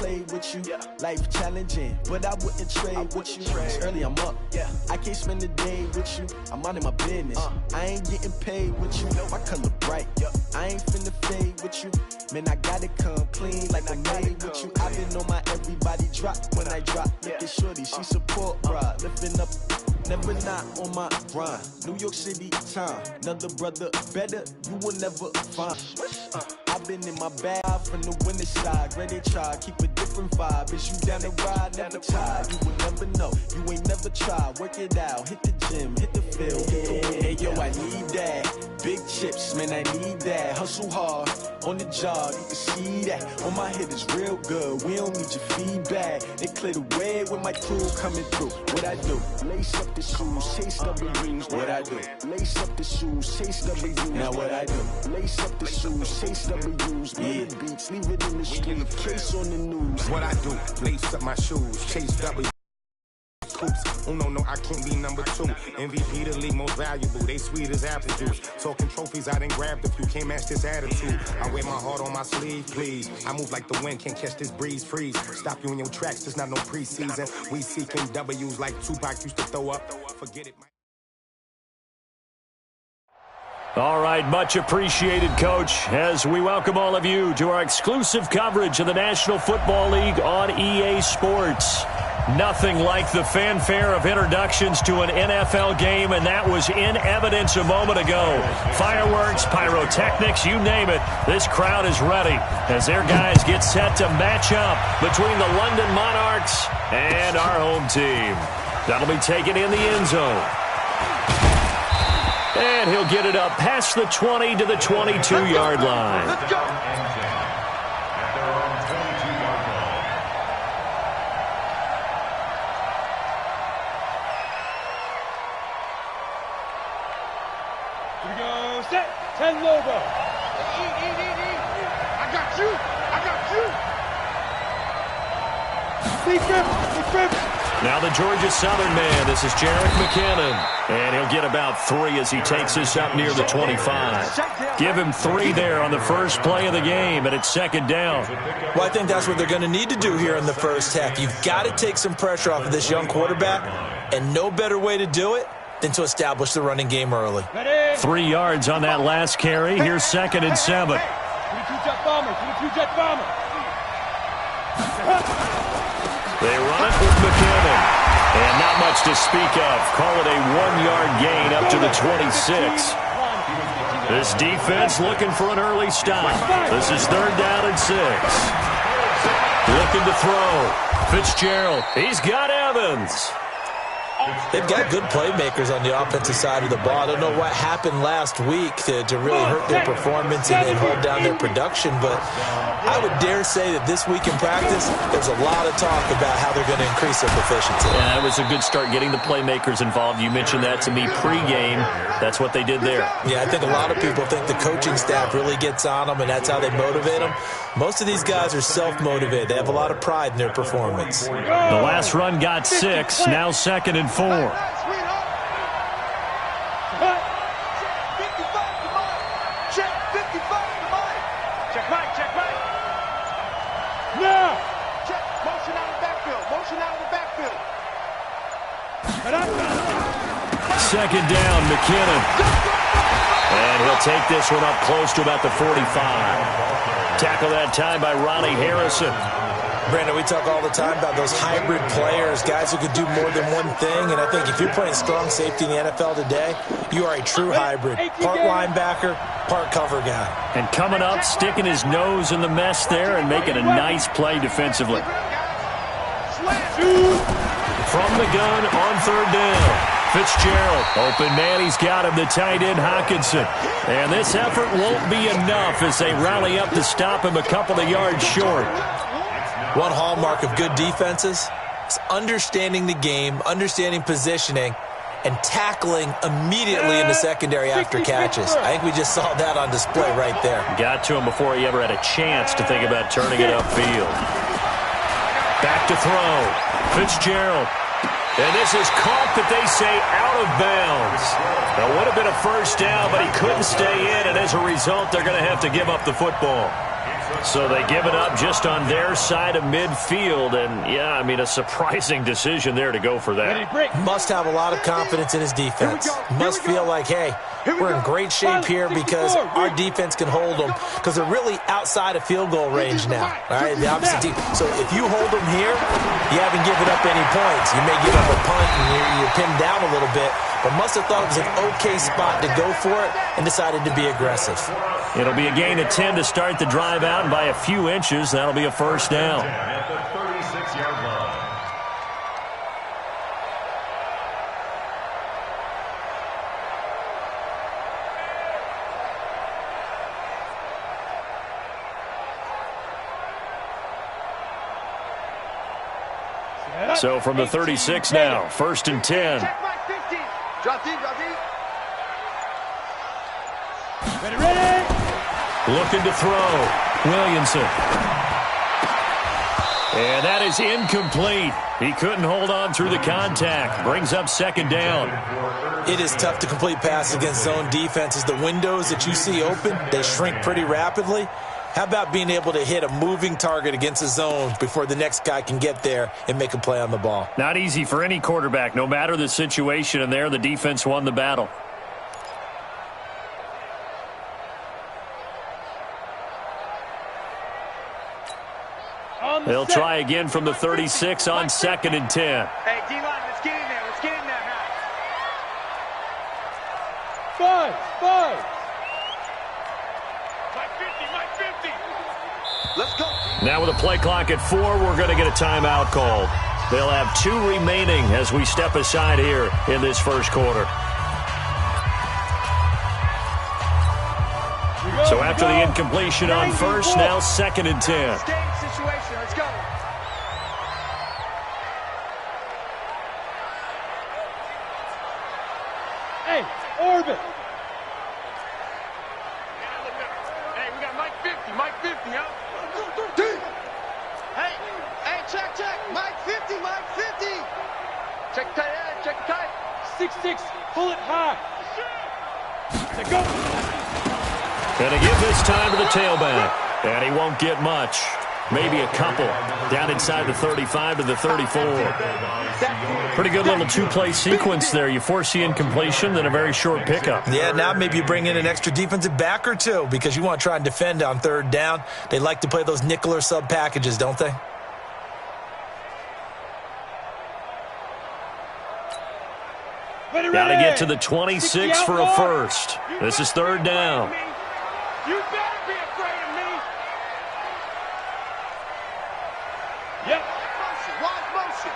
play with you. Life challenging, but I wouldn't trade with you. It's early, I'm up. I can't spend the day with you. I'm minding my business. I ain't getting paid with you. My color bright. I ain't finna fade with you. Man, I gotta come clean like I made with you. I've been on my everybody drop when I drop. Look at shorty, she support ride. Lifting up, never not on my grind. New York City time, another brother better, you will never find. I've been in my bag from the winter side. Ready to try, keep a different vibe. Is you down the ride, never tired. You will never know, you ain't never tried. Work it out, hit the gym, hit the field, hit the win. Hey yo, I need that. Big chips, man, I need that. Hustle hard, on the job, you can see that. On my head is real good, we don't need your feedback. They clear the way with my crew coming through. What I do? Lace up the shoes, chase W's. What I do? Lace up the shoes, chase W's. Now what I do? Lace up the shoes, chase W's. Yeah. Beats, leave it in the street, case on the news. What I do? Lace up my shoes, chase W's. Oh no, I can't be number 2. MVP the league most valuable. They sweet as apple juice. Talking trophies, I done grabbed a few. Can't match this attitude. I wear my heart on my sleeve, please. I move like the wind, can't catch this breeze. Freeze. Stop you in your tracks. There's not no preseason. We seeking W's like Tupac used to throw up. Forget it. All right, much appreciated, Coach, as we welcome all of you to our exclusive coverage of the National Football League on EA Sports. Nothing like the fanfare of introductions to an NFL game, and that was in evidence a moment ago. Fireworks, pyrotechnics, you name it. This crowd is ready as their guys get set to match up between the London Monarchs and our home team. That'll be taken in the end zone. And he'll get it up past the 20 to the 22-yard line. Let's go. Here we go. Set. 10 Lobo. I got you. Defense. Now the Georgia Southern man, this is Jarek McKinnon. And he'll get about 3 as he takes this up near the 25. Give him 3 there on the first play of the game, and it's second down. Well, I think that's what they're going to need to do here in the first half. You've got to take some pressure off of this young quarterback, and no better way to do it than to establish the running game early. 3 yards on that last carry. Here's second and 7. 22-jet bomber. They run it with McKinnon. And not much to speak of. Call it a 1-yard gain up to the 26. This defense looking for an early stop. This is 3rd down and 6. Looking to throw. Fitzgerald. He's got Evans. They've got good playmakers on the offensive side of the ball. I don't know what happened last week to really hurt their performance and hold down their production, but I would dare say that this week in practice, there's a lot of talk about how they're going to increase their proficiency. Yeah, that was a good start getting the playmakers involved. You mentioned that to me pregame. That's what they did there. Yeah, I think a lot of people think the coaching staff really gets on them, and that's how they motivate them. Most of these guys are self-motivated. They have a lot of pride in their performance. The last run got 6, now 2nd and 4. Check right. Now. Check. Motion out of the backfield. Second down, McKinnon. And he'll take this one up close to about the 45. Tackle that time by Ronnie Harrison. Brandon, we talk all the time about those hybrid players, guys who could do more than one thing, and I think if you're playing strong safety in the NFL today, you are a true hybrid. Part linebacker, part cover guy. And coming up, sticking his nose in the mess there and making a nice play defensively. From the gun on 3rd down. Fitzgerald, open man, he's got him, the tight end Hawkinson. And this effort won't be enough as they rally up to stop him a couple of yards short. One hallmark of good defenses is understanding the game, understanding positioning, and tackling immediately in the secondary after catches. I think we just saw that on display right there. Got to him before he ever had a chance to think about turning it upfield. Back to throw. Fitzgerald. And this is caught, that they say, out of bounds. That would have been a first down, but he couldn't stay in, and as a result, they're going to have to give up the football. So they give it up just on their side of midfield. And, yeah, I mean, a surprising decision there to go for that. Must have a lot of confidence in his defense. Must feel like, hey, we're in great shape here because our defense can hold them because they're really outside of field goal range now. All right, the opposite team. So if you hold them here, you haven't given up any points. You may give up a punt and you're pinned down a little bit, but must have thought it was an okay spot to go for it and decided to be aggressive. It'll be a gain of 10 to start the drive out, and by a few inches, that'll be a first down. At the 36-yard line. So from the 36 now, 1st and 10. Drop deep. Ready. Looking to throw. Williamson. And that is incomplete. He couldn't hold on through the contact. Brings up 2nd down. It is tough to complete passes against zone defenses. The windows that you see open, they shrink pretty rapidly. How about being able to hit a moving target against a zone before the next guy can get there and make a play on the ball? Not easy for any quarterback, no matter the situation, and there the defense won the battle. They'll try again from the 36 on 2nd and 10. Hey, D-line, let's get in there. Let's get in there, man. Five. Mike 50. Let's go. Now with a play clock at 4, we're going to get a timeout called. They'll have 2 remaining as we step aside here in this first quarter. So after the incompletion on 1st, now 2nd and 10. Situation. Let's go. Hey, orbit. Hey, we got Mike 50, huh? Hey, check. Mike 50. Check the tight. 6'6", pull it high. Let's go. Going to give this time to the tailback, and he won't get much. Maybe a couple. Down inside the 35 to the 34. Pretty good little 2-play sequence there. You force the incompletion, then a very short pickup. Yeah, now maybe you bring in an extra defensive back or two because you want to try and defend on 3rd down. They like to play those nickel or sub packages, don't they? Got to get to the 26 for a first. This is 3rd down. You better be afraid of me. Yep. Wide motion.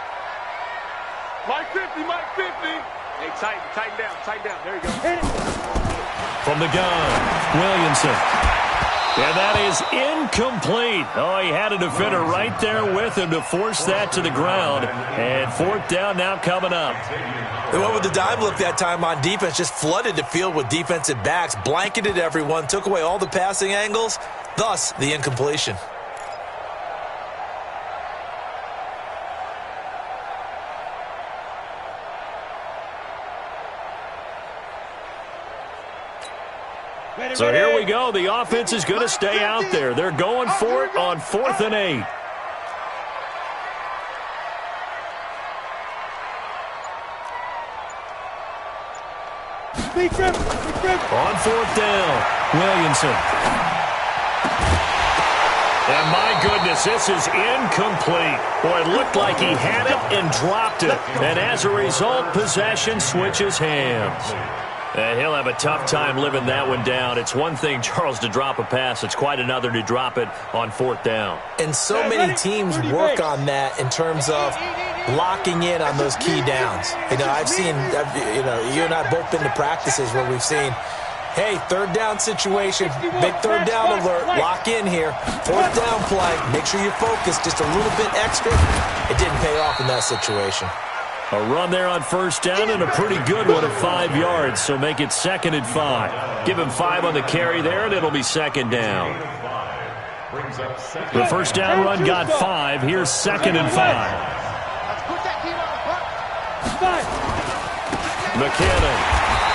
Mike 50. Hey, tighten down. There you go. Hit it. From the gun, Williamson. And that is incomplete. Oh, he had a defender right there with him to force that to the ground. And 4th down now coming up. They went with the dime look that time on defense, just flooded the field with defensive backs, blanketed everyone, took away all the passing angles, thus the incompletion. So here we go. The offense is going to stay out there. They're going for it on 4th and 8. On 4th down, Williamson. And my goodness, this is incomplete. Boy, it looked like he had it and dropped it. And as a result, possession switches hands. And he'll have a tough time living that one down. It's one thing, Charles, to drop a pass. It's quite another to drop it on 4th down. And so many teams work on that in terms of locking in on those key downs. I've seen, you and I both been to practices where we've seen, hey, 3rd down situation, big 3rd down alert, lock in here. 4th down play, make sure you focus just a little bit extra. It didn't pay off in that situation. A run there on 1st down and a pretty good one of 5 yards, so make it 2nd and 5. Give him 5 on the carry there, and it'll be 2nd down. The 1st down run got 5. Here's 2nd and 5. McKinnon.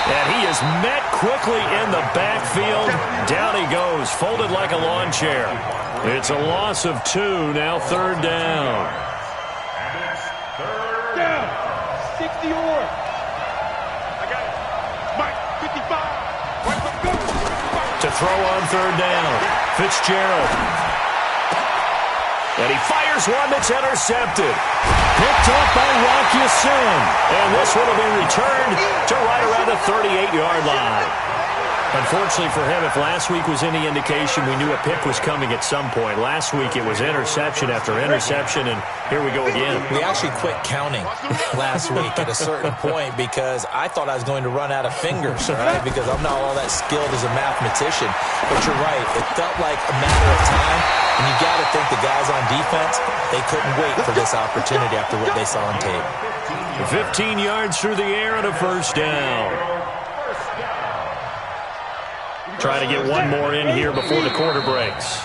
And he is met quickly in the backfield. Down he goes, folded like a lawn chair. It's a loss of 2, now third down. Down. 60 or. I got it. Mike, 55. To throw on third down. Fitzgerald. And he fires one that's intercepted. Picked up by Rock Ya-Sin. And this one will be returned to right around the 38-yard line. Unfortunately for him, if last week was any indication, we knew a pick was coming at some point. Last week it was interception after interception, and here we go again. We actually quit counting last week at a certain point because I thought I was going to run out of fingers, all right, because I'm not all that skilled as a mathematician. But you're right. It felt like a matter of time, and you got to think the guys on defense, they couldn't wait for this opportunity after what they saw on tape. 15 yards through the air and a first down. Trying to get one more in here before the quarter breaks.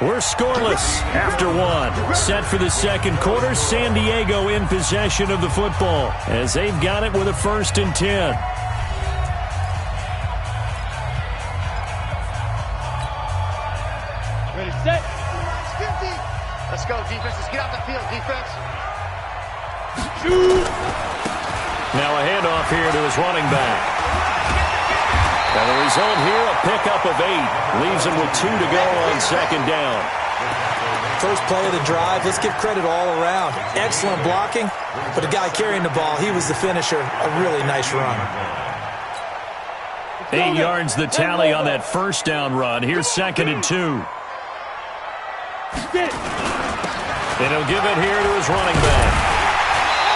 We're scoreless after one. Set for the second quarter. San Diego in possession of the football as they've got it with a 1st and 10. Ready, set. Let's go, defense. Let's get out the field, defense. Shoot. Now a handoff here to his running back. And the result here, a pickup of 8. Leaves him with 2 to go on 2nd down. First play of the drive, let's give credit all around. Excellent blocking, but the guy carrying the ball, he was the finisher. A really nice run. 8 yards the tally on that first down run. Here's 2nd and 2. And he'll give it here to his running back.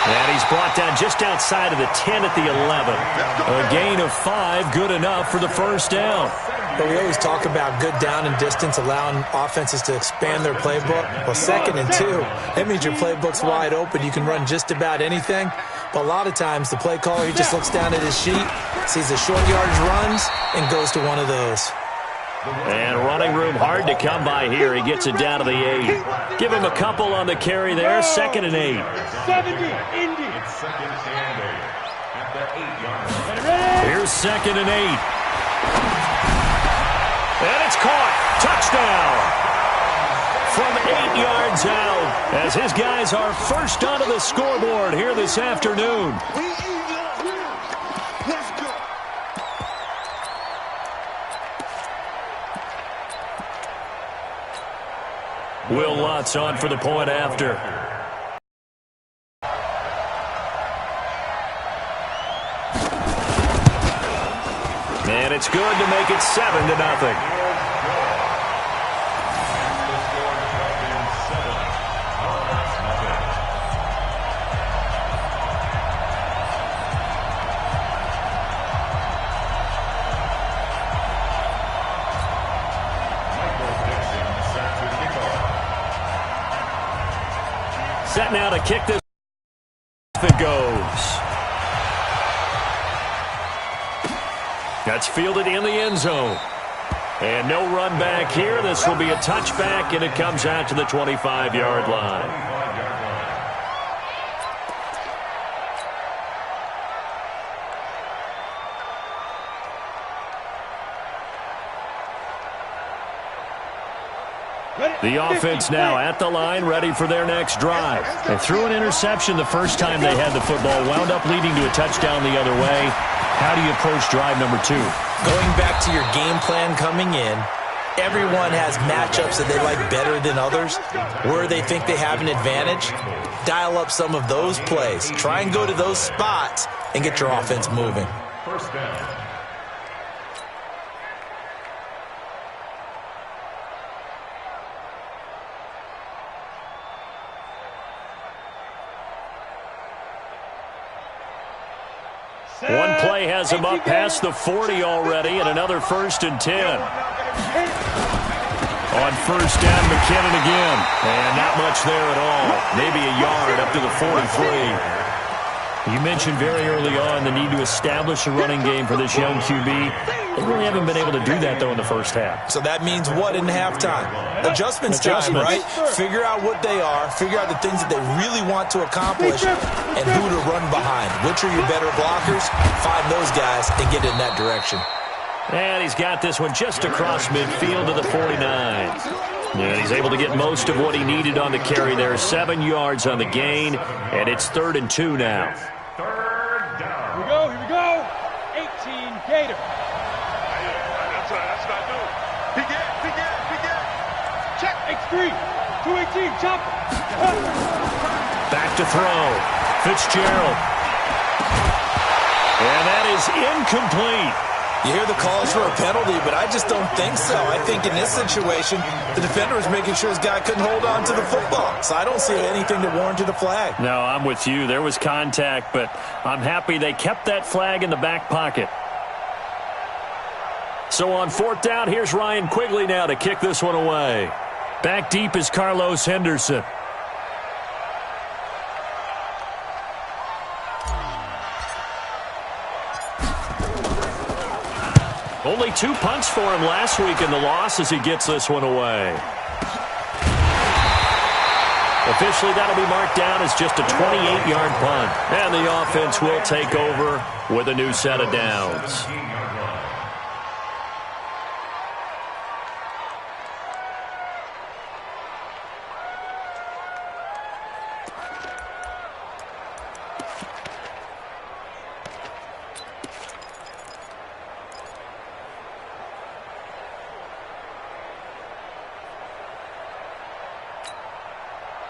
And he's brought down just outside of the 10 at the 11. A gain of 5, good enough for the first down. But we always talk about good down and distance, allowing offenses to expand their playbook. Well, 2nd and 2, that means your playbook's wide open. You can run just about anything. But a lot of times, the play caller, he just looks down at his sheet, sees the short yardage runs, and goes to one of those. And running room hard to come by here. He gets it down to the 8. Give him a couple on the carry there. 2nd and 8. 70, Indy. It's 2nd and 8 at the 8-yard line. Here's 2nd and 8. And it's caught. Touchdown. From 8 yards out as his guys are first onto the scoreboard here this afternoon. Will Lutz on for the point after. And it's good to make it 7-0. Set now to kick this. It goes. That's fielded in the end zone. And no run back here. This will be a touchback, and it comes out to the 25-yard line. The offense now at the line, ready for their next drive. They threw an interception the first time they had the football, wound up leading to a touchdown the other way. How do you approach drive number 2? Going back to your game plan coming in, everyone has matchups that they like better than others, where they think they have an advantage. Dial up some of those plays. Try and go to those spots and get your offense moving. First down. One play has him up past the 40 already, and another 1st and 10. On first down, McKinnon again. And not much there at all. Maybe a yard up to the 43. You mentioned very early on the need to establish a running game for this young QB. They really haven't been able to do that, though, in the first half. So that means what in halftime? Adjustments time, right? Figure out what they are, figure out the things that they really want to accomplish, and who to run behind. Which are your better blockers? Find those guys and get in that direction. And he's got this one just across midfield to the 49. And he's able to get most of what he needed on the carry there. 7 yards on the gain, and it's 3rd and 2 now. Third down. Here we go. 18 Gator. That's not new. Begin. Check. X3. 218. Chop. Back to throw. Fitzgerald. And that is incomplete. You hear the calls for a penalty, but I just don't think so. I think in this situation, the defender was making sure his guy couldn't hold on to the football. So I don't see anything to warrant a flag. No, I'm with you. There was contact, but I'm happy they kept that flag in the back pocket. So on 4th down, here's Ryan Quigley now to kick this one away. Back deep is Carlos Henderson. Only 2 punts for him last week in the loss as he gets this one away. Officially, that'll be marked down as just a 28-yard punt. And the offense will take over with a new set of downs.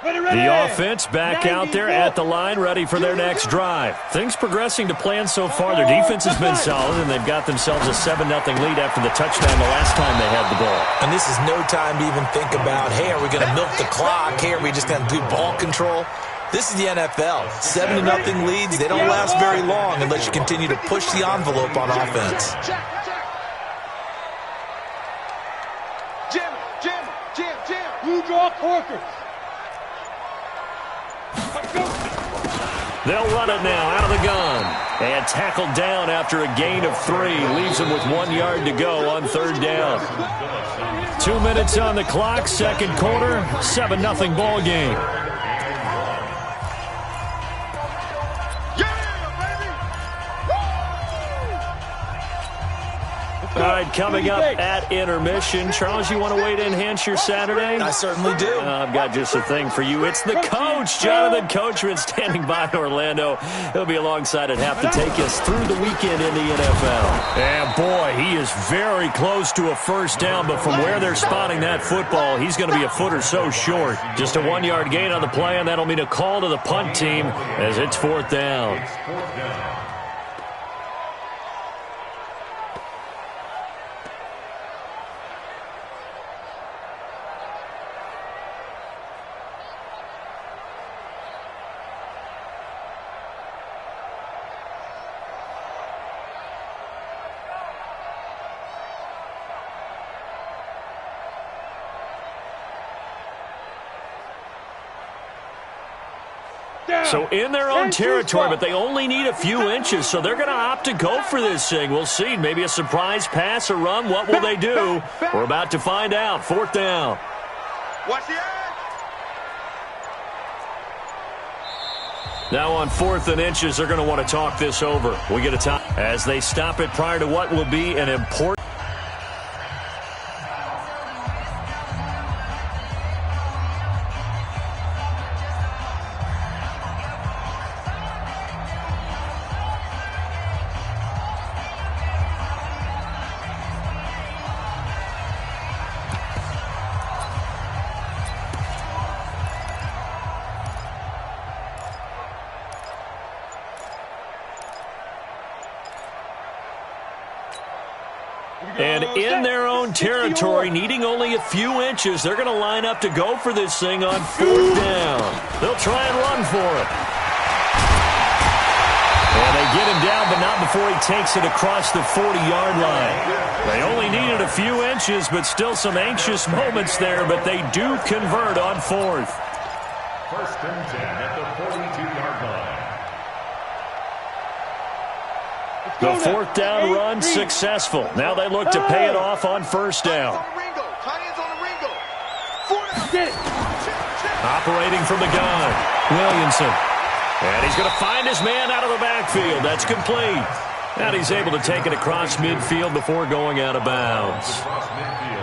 The offense back out there at the line, ready for their next drive. Things progressing to plan so far. Their defense has been solid, and they've got themselves a 7-0 lead after the touchdown the last time they had the ball. And this is no time to even think about, hey, are we going to milk the clock? Hey, are we just going to do ball control? This is the NFL. 7-0 leads, they don't last very long unless you continue to push the envelope on offense. Jim. Blue draw Corkers. They'll run it now out of the gun. And tackled down after a gain of 3. Leaves them with 1 yard to go on 3rd down. 2 minutes on the clock, 2nd quarter, 7-0 ball game. All right, coming up at intermission. Charles, you want to wait to enhance your Saturday? I certainly do. I've got just a thing for you. It's the coach, Jonathan Coachman, standing by in Orlando. He'll be alongside at half to take us through the weekend in the NFL. And, boy, he is very close to a first down, but from where they're spotting that football, he's going to be a foot or so short. Just a 1 yard gain on the play, and that'll mean a call to the punt team as it's 4th down. So in their own territory, but they only need a few inches, so they're going to opt to go for this thing. We'll see. Maybe a surprise pass or run. What will they do? We're about to find out. 4th down. Watch the edge. Now on 4th and inches, they're going to want to talk this over. We get a time as they stop it prior to what will be an important. And in their own territory, needing only a few inches, they're going to line up to go for this thing on 4th down. They'll try and run for it. And they get him down, but not before he takes it across the 40-yard line. They only needed a few inches, but still some anxious moments there, but they do convert on 4th. 1st and 10 at the 42-yard line. The 4th down run successful. Now they look to pay it off on 1st down. Operating from the gun, Williamson. And he's going to find his man out of the backfield. That's complete. And he's able to take it across midfield before going out of bounds.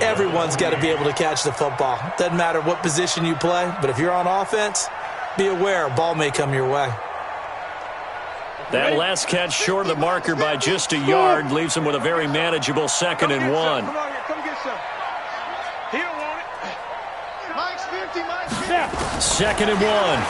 Everyone's got to be able to catch the football. Doesn't matter what position you play, but if you're on offense, be aware a ball may come your way. That last catch short of the marker by just a yard leaves him with a very manageable 2nd and 1. Come on here, come get some. He don't want it. Mike's 50, Mike's 50. 2nd and 1.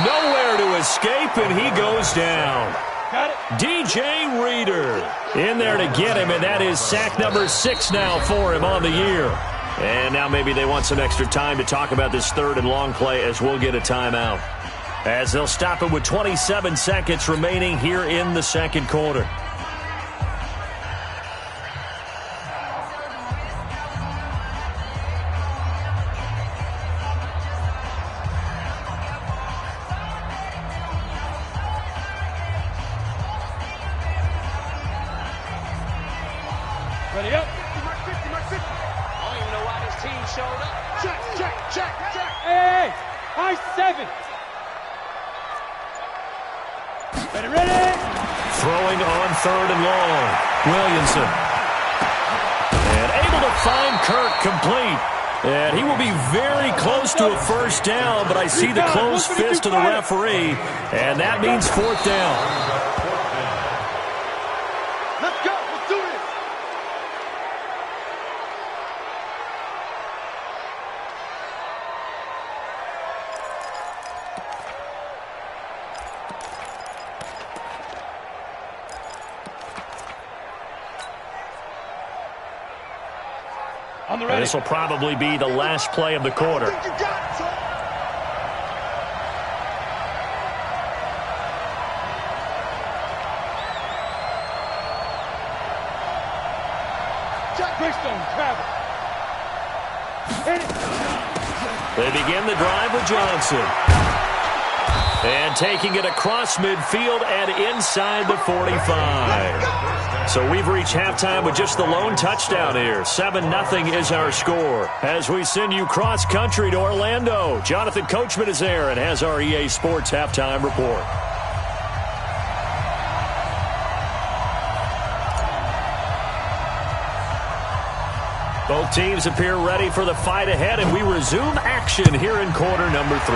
Nowhere to escape, and he goes down. Got it. DJ Reader in there to get him, and that is sack number 6 now for him on the year. And now maybe they want some extra time to talk about this 3rd and long play as we'll get a timeout. As they'll stop it with 27 seconds remaining here in the 2nd quarter. Ready up. Mark 50, Mark 50. I don't even know why this team showed up. Check, check, check, check. Hey, high 7. Ready, ready. Throwing on 3rd and long. Williamson. And able to find Kirk complete. And he will be very close to a 1st down, but I see the closed fist of the referee, and that means 4th down. Let's go. Let's do this. On the ready. This will probably be the last play of the quarter. You got it, son. Jack Greystone, travel. Hit it. They begin the drive with Johnson. And taking it across midfield and inside the 45. So we've reached halftime with just the lone touchdown here. 7-0 is our score. As we send you cross-country to Orlando, Jonathan Coachman is there and has our EA Sports halftime report. Both teams appear ready for the fight ahead, and we resume action here in quarter number 3.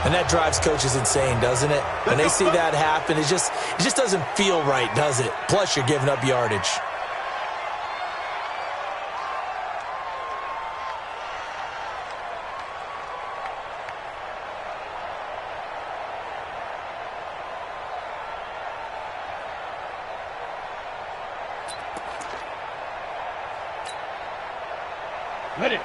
And that drives coaches insane, doesn't it? When they see that happen, it just doesn't feel right, does it? Plus, you're giving up yardage.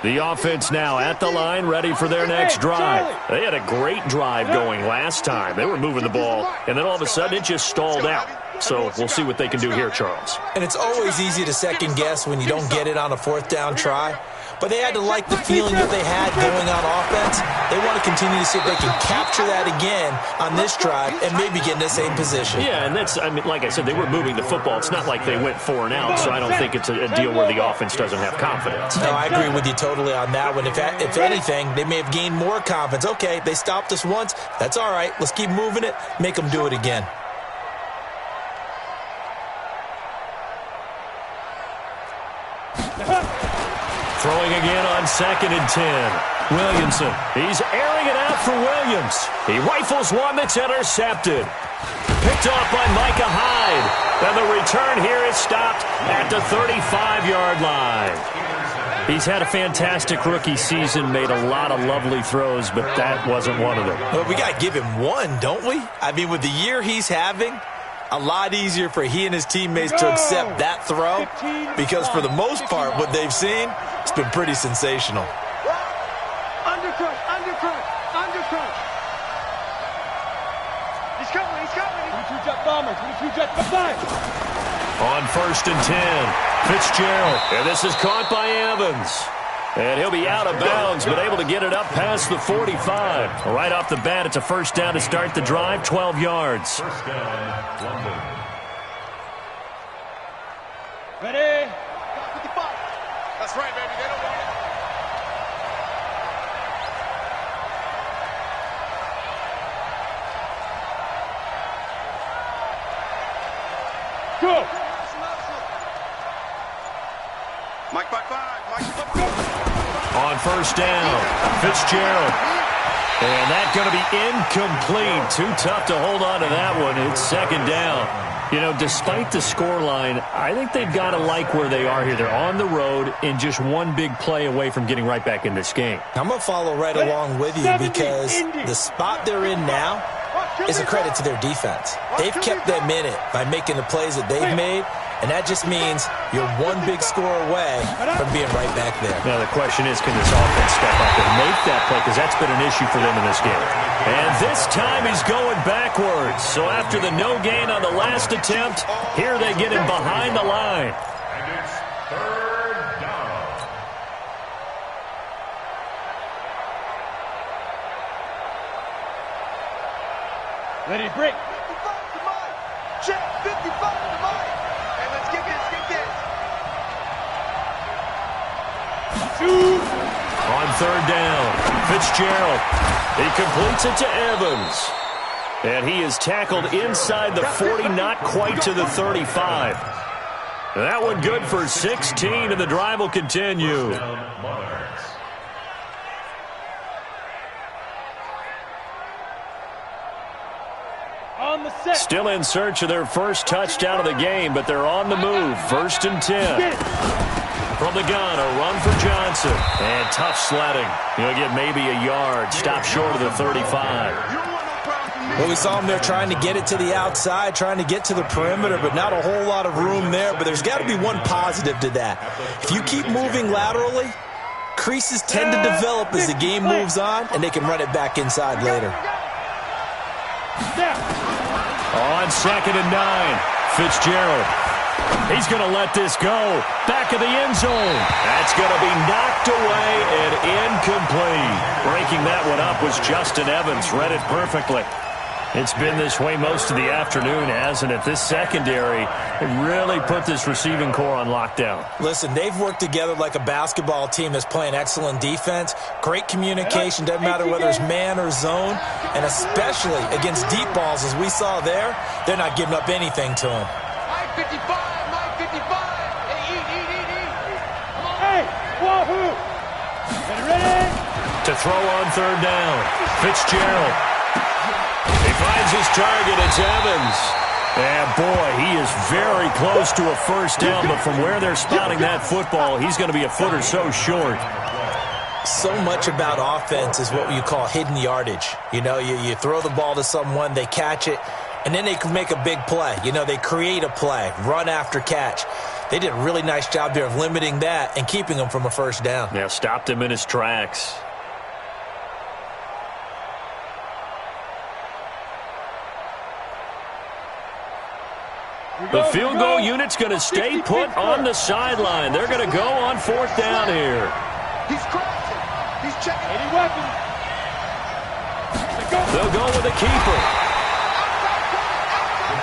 The offense now at the line, ready for their next drive. They had a great drive going last time. They were moving the ball, and then all of a sudden it just stalled out. So we'll see what they can do here, Charles. And it's always easy to second guess when you don't get it on a 4th down try. But they had to like the feeling that they had going on offense. They want to continue to see if they can capture that again on this drive and maybe get in the same position. Yeah, and that's, I mean, like I said, they were moving the football. It's not like they went 4 and out, so I don't think it's a deal where the offense doesn't have confidence. No, I agree with you totally on that one. If anything, they may have gained more confidence. Okay, they stopped us once. That's all right. Let's keep moving it. Make them do it again. Throwing again on 2nd and 10. Williamson, he's airing it out for Williams. He rifles one that's intercepted. Picked off by Micah Hyde. And the return here is stopped at the 35-yard line. He's had a fantastic rookie season, made a lot of lovely throws, but that wasn't one of them. Well, we got to give him one, don't we? I mean, with the year he's having, a lot easier for he and his teammates to accept that throw because for the most part, what they've seen, it's been pretty sensational. Undercut, undercut, undercut. He's coming, he's coming. 22 jet bomber, 22 jet bomber. On 1st and 10, Fitzgerald, and this is caught by Evans. And he'll be out of bounds, but able to get it up past the 45. Right off the bat, it's a 1st down to start the drive, 12 yards. 1st down, London. Ready? 55. That's right, baby. They don't want it. On first down, Fitzgerald. And that's going to be incomplete. Too tough to hold on to that one. It's second down. You know, despite the scoreline, I think they've got to like where they are here. They're on the road and just one big play away from getting right back in this game. I'm going to follow right along with you because the spot they're in now is a credit to their defense. They've kept them in it by making the plays that they've made, and that just means you're one big score away from being right back there. Now, the question is, can this offense step up and make that play? Because that's been an issue for them in this game. And this time he's going backwards. So after the no gain on the last attempt, here they get him behind the line. And it's third down. Let it break. 55 to Mike. Check 55 to Mike. Hey, let's get this, get this. Shoot. On third down, Fitzgerald. He completes it to Evans. And he is tackled inside the 40, not quite to the 35. That one good for 16, and the drive will continue. Still in search of their first touchdown of the game, but they're on the move. First and 10. From the gun, a run for Johnson. And tough sledding. He'll get maybe a yard. Stop short of the 35. Well, we saw him there trying to get it to the outside, trying to get to the perimeter, but not a whole lot of room there. But there's got to be one positive to that. If you keep moving laterally, creases tend to develop as the game moves on, and they can run it back inside later. On second and 9, Fitzgerald. He's going to let this go. Back of the end zone. That's going to be knocked away and incomplete. Breaking that one up was Justin Evans. Read it perfectly. It's been this way most of the afternoon, hasn't it? This secondary really put this receiving core on lockdown. Listen, they've worked together like a basketball team that's playing excellent defense. Great communication. Doesn't matter whether it's man or zone. And especially against deep balls, as we saw there, they're not giving up anything to them. Mike 55, Mike 55. Hey, eat. Come on. Hey, wahoo. Ready? To throw on third down, Fitzgerald. He finds his target. It's Evans. And, boy, he is very close to a first down, but from where they're spotting that football, he's going to be a foot or so short. So much about offense is what you call hidden yardage. You know, you throw the ball to someone, they catch it, and then they can make a big play. You know, they create a play, run after catch. They did a really nice job there of limiting that and keeping him from a first down. Yeah, stopped him in his tracks. The field goal unit's going to stay put on the sideline. They're going to go on fourth down here. He's crouching. He's checking. Any weapon. They'll go with a keeper.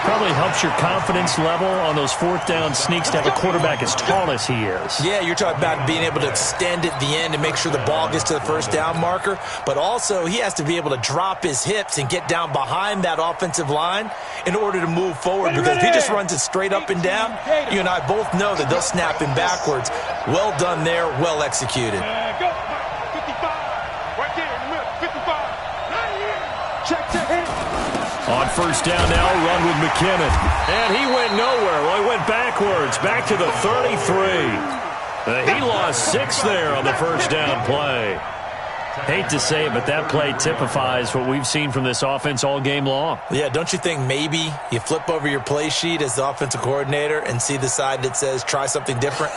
Probably helps your confidence level on those fourth down sneaks to have a quarterback as tall as he is. Yeah, you're talking about being able to extend at the end and make sure the ball gets to the first down marker. But also, he has to be able to drop his hips and get down behind that offensive line in order to move forward. Because if he just runs it straight up and down, you and I both know that they'll snap him backwards. Well done there, well executed. Go. 55. Right there in the middle. 55. Right here. Check. On first down now, run with McKinnon. And he went nowhere. Well, he went backwards, back to the 33. He lost 6 there on the first down play. Hate to say it, but that play typifies what we've seen from this offense all game long. Yeah, don't you think maybe you flip over your play sheet as the offensive coordinator and see the side that says try something different?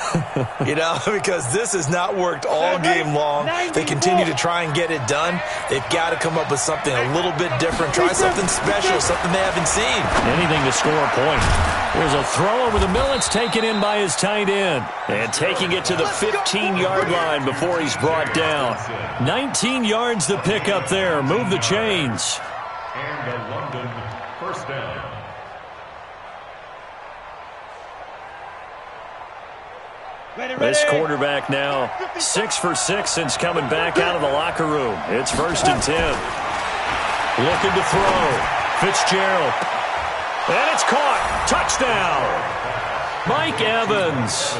You know, because this has not worked all game long. They continue to try and get it done. They've got to come up with something a little bit different. Try something special, something they haven't seen. Anything to score a point. There's a throw over the middle. It's taken in by his tight end. And taking it to the 15-yard line before he's brought down. 19 yards to pick up there. Move the chains. And the London first down. This quarterback now 6 for 6 since coming back out of the locker room. It's first and 10. Looking to throw. Fitzgerald. And it's caught. Touchdown. Mike Evans.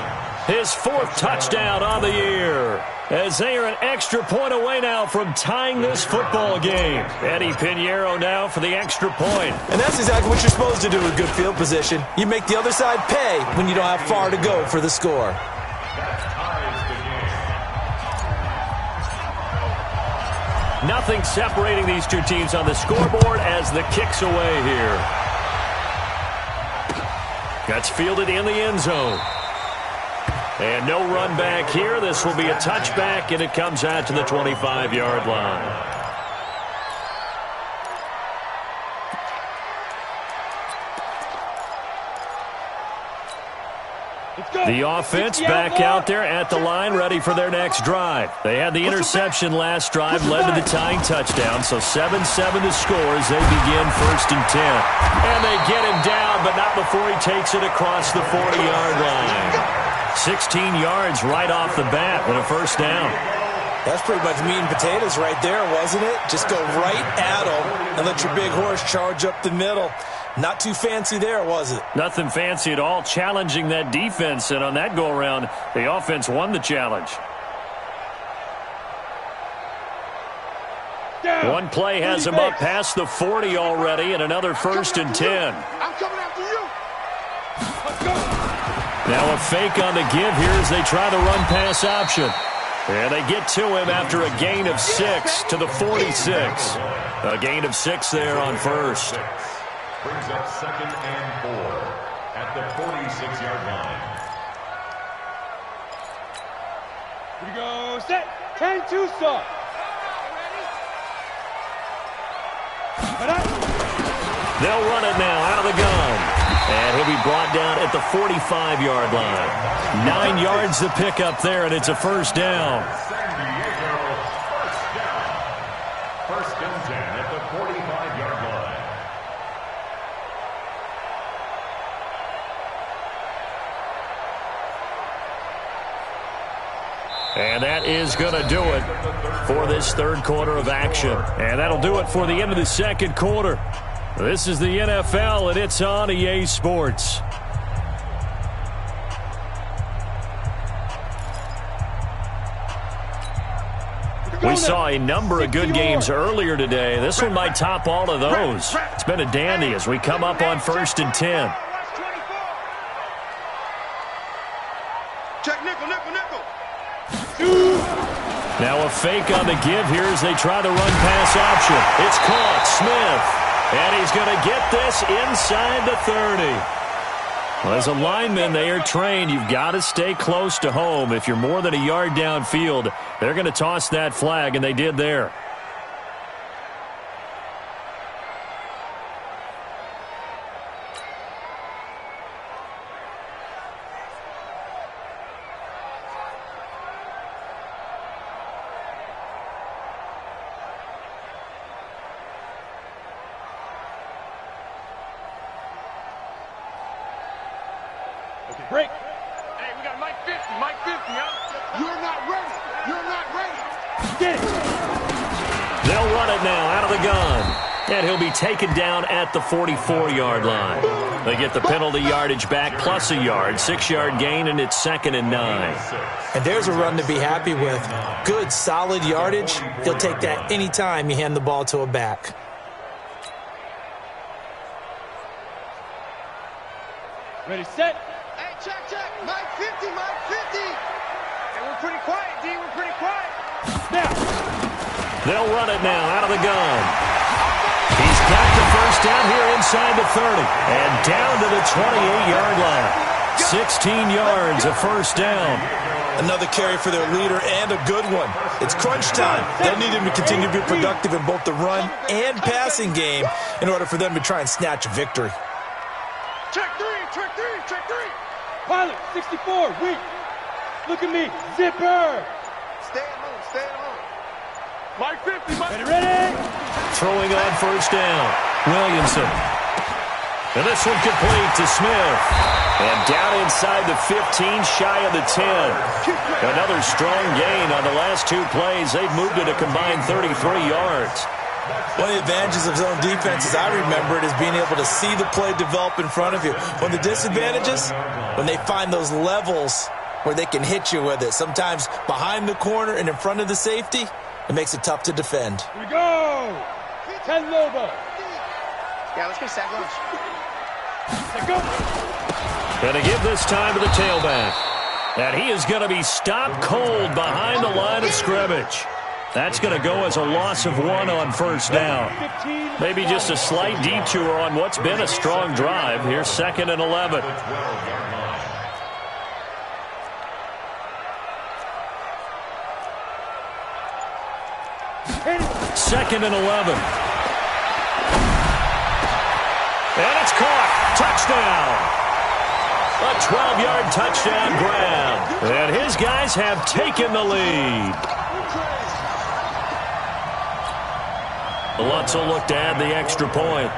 His 4th touchdown on the year, as they are an extra point away now from tying this football game. Eddie Pinheiro now for the extra point. And that's exactly what you're supposed to do with good field position. You make the other side pay when you don't have far to go for the score. Nothing separating these two teams on the scoreboard as the kick's away here. That's fielded in the end zone. And no run back here. This will be a touchback, and it comes out to the 25-yard line. The offense back out there at the line, ready for their next drive. They had the interception last drive, led to the tying touchdown, so 7-7 to score as they begin 1st and 10. And they get him down, but not before he takes it across the 40-yard line. 16 yards right off the bat and a 1st down. That's pretty much meat and potatoes right there, wasn't it? Just go right at him and let your big horse charge up the middle. Not too fancy there, was it? Nothing fancy at all, challenging that defense, and on that go-around, the offense won the challenge. One play has him up past the 40 already, and another 1st and 10. I'm coming after you. Let's go. Now a fake on the give here as they try the run-pass option. And they get to him after a gain of 6 to the 46. A gain of 6 there on 1st. Brings up 2nd and 4 at the 46-yard line. Here we go. Set. 10-2 start. They'll run it now out of the gun. And he'll be brought down at the 45-yard line. 9 yards to pick up there, and it's a 1st down. San Diego, 1st down. 1st and 10 at the 45-yard line. And that is going to do it for this 3rd quarter of action. And that'll do it for the end of the 2nd quarter. This is the NFL, and it's on EA Sports. We saw a number of good games earlier today. This one might top all of those. It's been a dandy as we come up on 1st and 10. Check nickel, nickel, nickel. Now a fake on the give here as they try the run-pass option. It's caught. Smith. And he's going to get this inside the 30. Well, as a lineman, they are trained. You've got to stay close to home. If you're more than a yard downfield, they're going to toss that flag, and they did there. Break. Hey, we got Mike 50, Mike 50, huh? You're not ready. You're not ready. Get it. They'll run it now out of the gun. And he'll be taken down at the 44-yard line. They get the penalty yardage back plus a yard. 6-yard gain, and it's 2nd and 9. And there's a run to be happy with. Good, solid yardage. He'll take that any time you hand the ball to a back. Ready, set. Hey, check, check. Mike 50, Mike 50. Hey, we're pretty quiet, D. We're pretty quiet. Snap. They'll run it now out of the gun. He's got the 1st down here inside the 30. And down to the 28-yard line. 16 yards, a 1st down. Another carry for their leader and a good one. It's crunch time. They'll need him to continue to be productive in both the run and passing game in order for them to try and snatch a victory. Check 3, check 3, check 3. Pilot, 64, weak. Look at me, zipper. Stay at home, stay at home. Mike 50, Mike. Ready, ready. Throwing on 1st down. Williamson. And this one complete to Smith. And down inside the 15, shy of the 10. Another strong gain on the last 2 plays. They've moved it a combined 33 yards. One of the advantages of zone defense, as I remember it, is being able to see the play develop in front of you. One of the disadvantages, when they find those levels where they can hit you with it. Sometimes behind the corner and in front of the safety, it makes it tough to defend. Here we go. 10 Lobo. Yeah, let's get a sack lunch. Let's go. Going to give this time to the tailback. And he is going to be stopped cold behind the line of scrimmage. That's going to go as a loss of 1 on first down. Maybe just a slight detour on what's been a strong drive. Here's 2nd and 11. Second and 11. And it's caught. Touchdown. A 12-yard touchdown grab. And his guys have taken the lead. Lutz will look to add the extra point.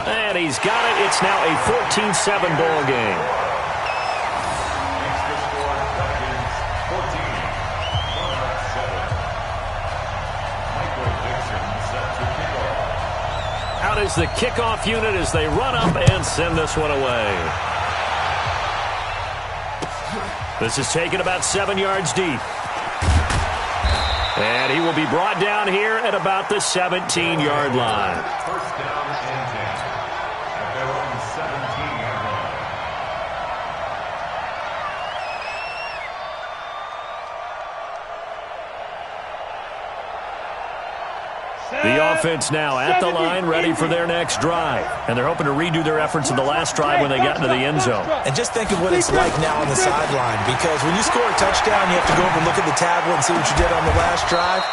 And he's got it. It's now a 14-7 ball game. Out is the kickoff unit as they run up and send this one away. This is taken about 7 yards deep. And he will be brought down here at about the 17-yard line. First down and 10 at their own 17-yard line. The offense now at the line, ready for their next drive. And they're hoping to redo their efforts in the last drive when they got into the end zone. And just think of what it's like now on the sideline, because when you score a touchdown, you have to go over and look at the tablet and see what you did on the last drive.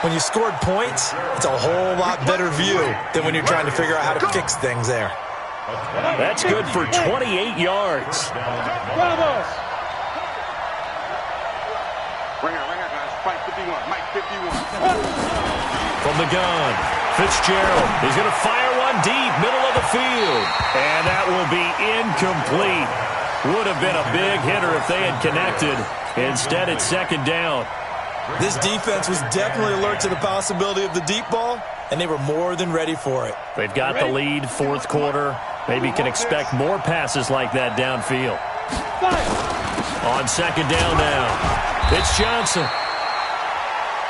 When you scored points, it's a whole lot better view than when you're trying to figure out how to fix things there. That's good for 28 yards. Ringer, guys. Mike 51. Mike 51. From the gun, Fitzgerald. He's going to fire one deep, middle of the field. And that will be incomplete. Would have been a big hitter if they had connected. Instead, it's 2nd down. This defense was definitely alert to the possibility of the deep ball, and they were more than ready for it. They've got the lead, 4th quarter. Maybe can expect more passes like that downfield. On 2nd down now, it's Johnson.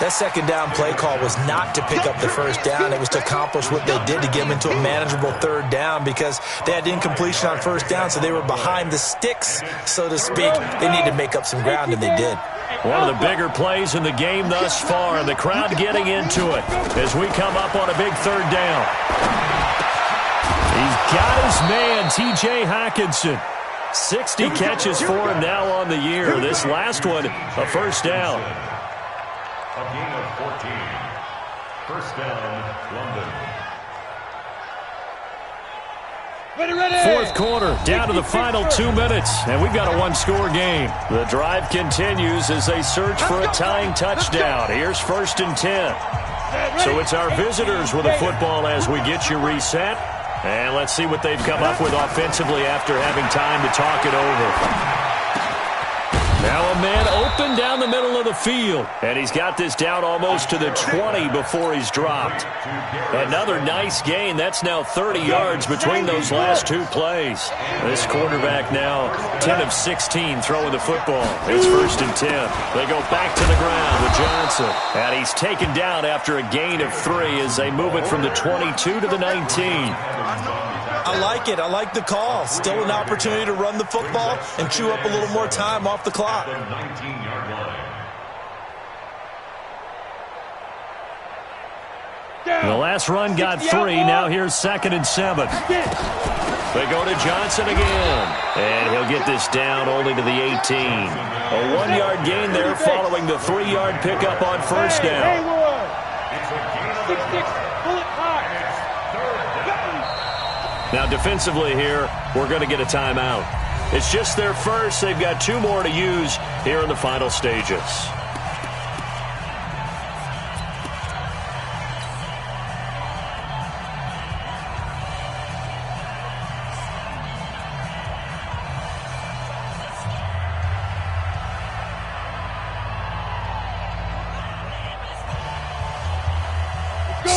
That 2nd down play call was not to pick up the first down. It was to accomplish what they did to get them into a manageable 3rd down, because they had incompletion on first down, so they were behind the sticks, so to speak. They needed to make up some ground, and they did. One of the bigger plays in the game thus far. The crowd getting into it as we come up on a big 3rd down. He's got his man, T.J. Hockenson. 60 catches for him now on the year. This last one, a first down. A gain of 14. First down, London. 4th quarter, down to the final 2 minutes, and we've got a 1-score game. The drive continues as they search for a tying touchdown. Here's 1st and 10. So it's our visitors with a football as we get you reset. And let's see what they've come up with offensively after having time to talk it over. Now a man open down the middle of the field. And he's got this down almost to the 20 before he's dropped. Another nice gain. That's now 30 yards between those last 2 plays. This quarterback now 10 of 16 throwing the football. It's 1st and 10. They go back to the ground with Johnson. And he's taken down after a gain of 3 as they move it from the 22 to the 19. I like it. I like the call. Still an opportunity to run the football and chew up a little more time off the clock. The 19-yard line. The last run got 3. Now here's 2nd and 7. They go to Johnson again. And he'll get this down only to the 18. A 1-yard gain there following the 3-yard pickup on first down. Now defensively here, we're going to get a timeout. It's just their first. They've got 2 more to use here in the final stages.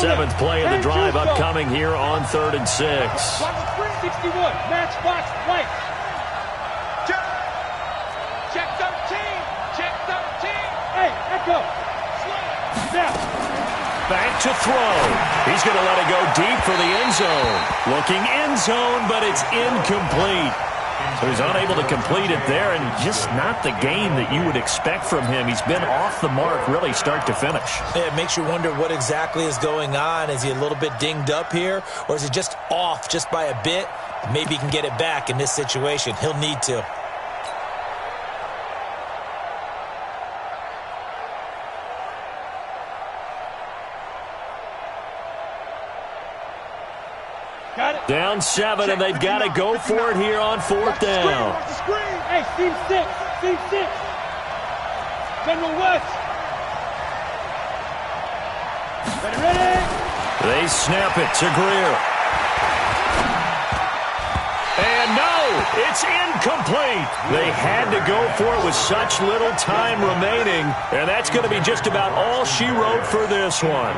7th play of the drive upcoming here on 3rd and 6. 61, match box, right. Check 13. Check 13. Hey, echo. Snap. Back to throw. He's going to let it go deep for the end zone. Looking end zone, but it's incomplete. So he's unable to complete it there, and just not the game that you would expect from him. He's been off the mark really start to finish. Yeah, it makes you wonder what exactly is going on. Is he a little bit dinged up here, or is it just off just by a bit? Maybe he can get it back in this situation. He'll need to. Down 7, and they've got to go for it here on 4th down. Hey, team 6. Team 6. General West. Ready? They snap it to Greer. And no, it's incomplete. They had to go for it with such little time remaining, and that's going to be just about all she wrote for this one.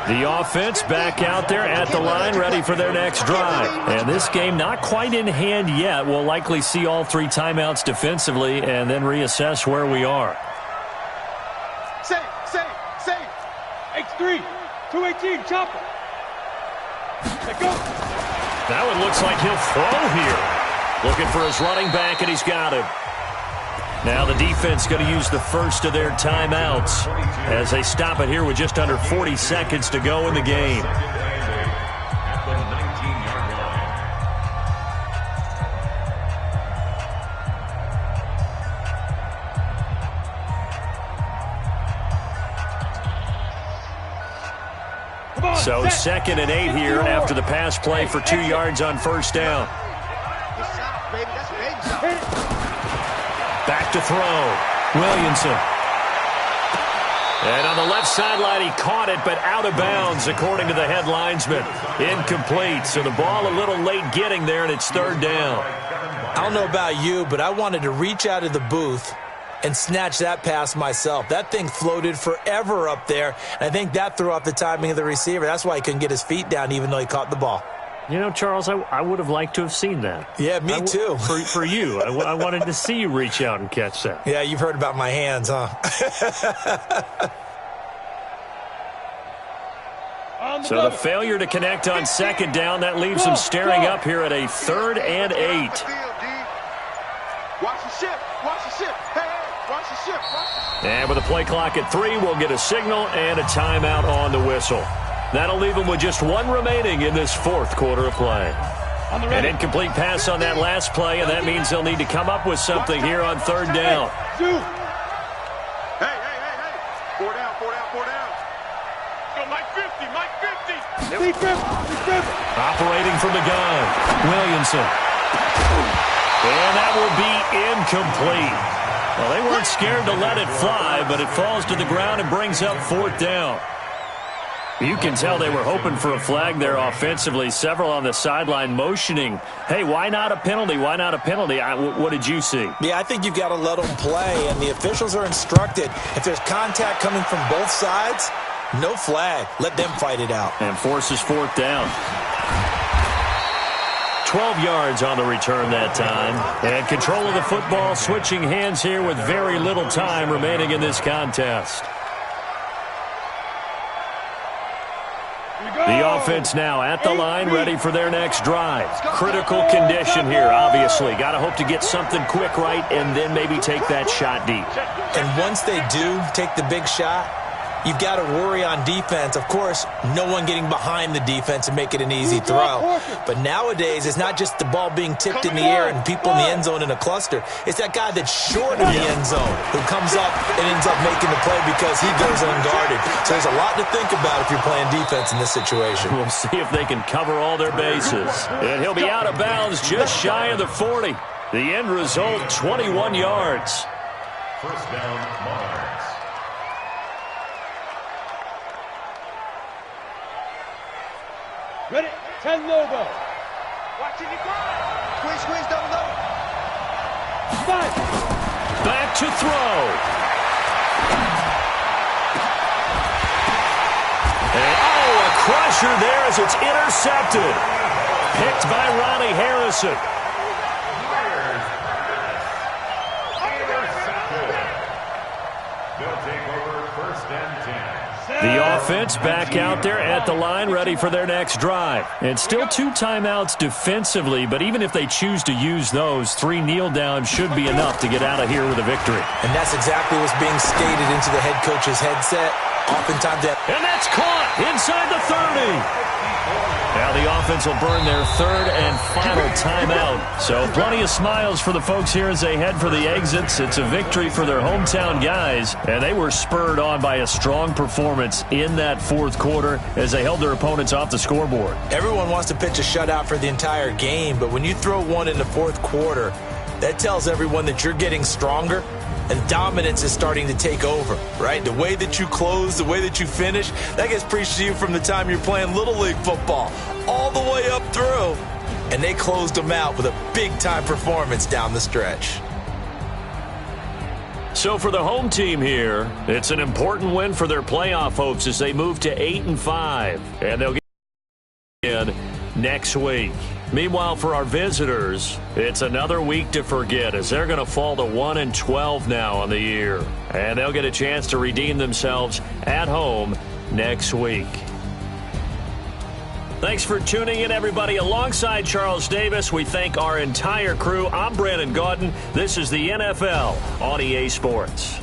The offense back out there at the line, ready for their next drive. And this game not quite in hand yet. We'll likely see all 3 timeouts defensively and then reassess where we are. Safe. X3, 218, chopper. Let go. Now it looks like he'll throw here. Looking for his running back, and he's got him. Now the defense going to use the first of their timeouts as they stop it here with just under 40 seconds to go in the game. At the 19-yard line. So 2nd and 8 here after the pass play for 2 yards on 1st down. Back to throw. Williamson. And on the left sideline, he caught it, but out of bounds, according to the head linesman. Incomplete, so the ball a little late getting there, and it's 3rd down. I don't know about you, but I wanted to reach out of the booth and snatch that pass myself. That thing floated forever up there, and I think that threw off the timing of the receiver. That's why he couldn't get his feet down even though he caught the ball. You know, Charles, I would have liked to have seen that. Yeah, me too. For you. I wanted to see you reach out and catch that. Yeah, you've heard about my hands, huh? So the failure to connect on 2nd down, that leaves them staring up here at a 3rd and 8. Watch the ship. Hey, watch the ship. And with a play clock at 3, we'll get a signal and a timeout on the whistle. That'll leave them with just 1 remaining in this 4th quarter of play. An incomplete pass on that last play, and that means they'll need to come up with something here on 3rd down. Hey. 4 down. Go, Mike 50. Operating from the gun, Williamson. And that will be incomplete. Well, they weren't scared to let it fly, but it falls to the ground and brings up 4th down. You can tell they were hoping for a flag there offensively. Several on the sideline motioning, hey, why not a penalty? Why not a penalty? What did you see? Yeah, I think you've got to let them play, and the officials are instructed. If there's contact coming from both sides, no flag. Let them fight it out. And forces 4th down. 12 yards on the return that time. And control of the football switching hands here with very little time remaining in this contest. The offense now at the line, ready for their next drive. Critical condition here, obviously. Got to hope to get something quick right and then maybe take that shot deep. And once they do take the big shot, you've got to worry on defense. Of course, no one getting behind the defense and make it an easy throw. But nowadays, it's not just the ball being tipped in the air and people in the end zone in a cluster. It's that guy that's short of the end zone who comes up and ends up making the play because he goes unguarded. So there's a lot to think about if you're playing defense in this situation. We'll see if they can cover all their bases. And he'll be out of bounds just shy of the 40. The end result, 21 yards. 1st down, Monarchs. Ready? 10 Lobo. Watch it, you grind. Squeeze, double. 5. Back to throw. And, a crusher there as it's intercepted. Picked by Ronnie Harrison. They'll take over 1st and 10. The offense back out there at the line, ready for their next drive. And still 2 timeouts defensively, but even if they choose to use those, 3 kneel downs should be enough to get out of here with a victory. And that's exactly what's being stated into the head coach's headset. Oftentimes that... And that's caught inside the 30. Now the offense will burn their 3rd and final timeout. So plenty of smiles for the folks here as they head for the exits. It's a victory for their hometown guys, and they were spurred on by a strong performance in that 4th quarter as they held their opponents off the scoreboard. Everyone wants to pitch a shutout for the entire game, but when you throw one in the 4th quarter, that tells everyone that you're getting stronger and dominance is starting to take over, right? The way that you close, the way that you finish, that gets preached to you from the time you're playing Little League football all the way up through. And they closed them out with a big-time performance down the stretch. So for the home team here, it's an important win for their playoff hopes as they move to 8-5. And they'll get in next week. Meanwhile, for our visitors, it's another week to forget as they're going to fall to 1-12 now on the year. And they'll get a chance to redeem themselves at home next week. Thanks for tuning in, everybody. Alongside Charles Davis, we thank our entire crew. I'm Brandon Gaudin. This is the NFL on EA Sports.